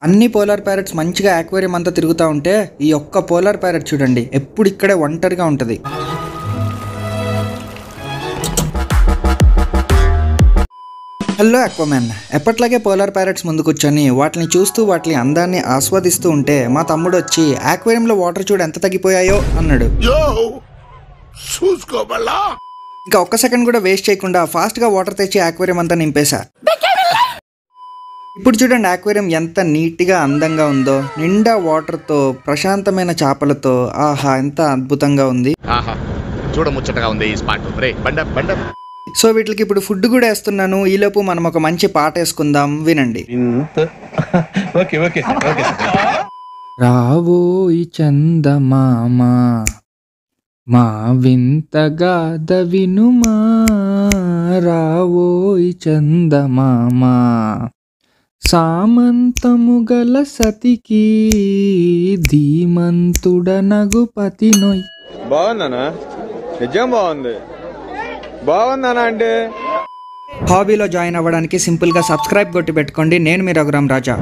అన్ని polar parrots మంచిగా aquarium అంతా తిరుగుతూ ఉంటే ఈ ఒక్క పోలార్ ప్యారెట్ చూడండి ఎప్పుడు ఇక్కడే ఒంటరిగా ఉంటుంది. హలో అక్వామ్యాన్, ఎప్పట్లాగే పోలార్ ప్యారెట్స్ ముందు కూర్చొని వాటిని చూస్తూ వాటి అందాన్ని ఆస్వాదిస్తూ ఉంటే మా తమ్ముడు వచ్చి ఆక్వేరియంలో వాటర్ చూడు ఎంత తగ్గిపోయాయో అన్నాడు. ఇంకా ఒక్క సెకండ్ కూడా వేస్ట్ చేయకుండా ఫాస్ట్గా వాటర్ తెచ్చి ఆక్వేరియం అంతా నింపేశా. ఇప్పుడు చూడండి ఆక్వేరియం ఎంత నీట్గా అందంగా ఉందో, నిండా వాటర్తో ప్రశాంతమైన చేపలతో. ఆహా, ఎంత అద్భుతంగా ఉంది. చూడముచ్చటగా ఉంది ఈ స్పాట్. సో వీటికి ఇప్పుడు ఫుడ్ కూడా వేస్తున్నాను. ఈలోపు మనం ఒక మంచి పాట వేసుకుందాం, వినండి. రావోయి చందమామ మా వింతగా దవినుమా, రావోయి చందమామ సామంతము గల సతికి ధీమంతుడ నగుపతి నొయ్. బాగుందనా? నిజం బాగుంది. బాగుందనా అంటే హాబీలో జాయిన్ అవ్వడానికి సింపుల్గా సబ్స్క్రైబ్ కొట్టి పెట్టుకోండి. నేను మీ రఘురామ్ రాజా.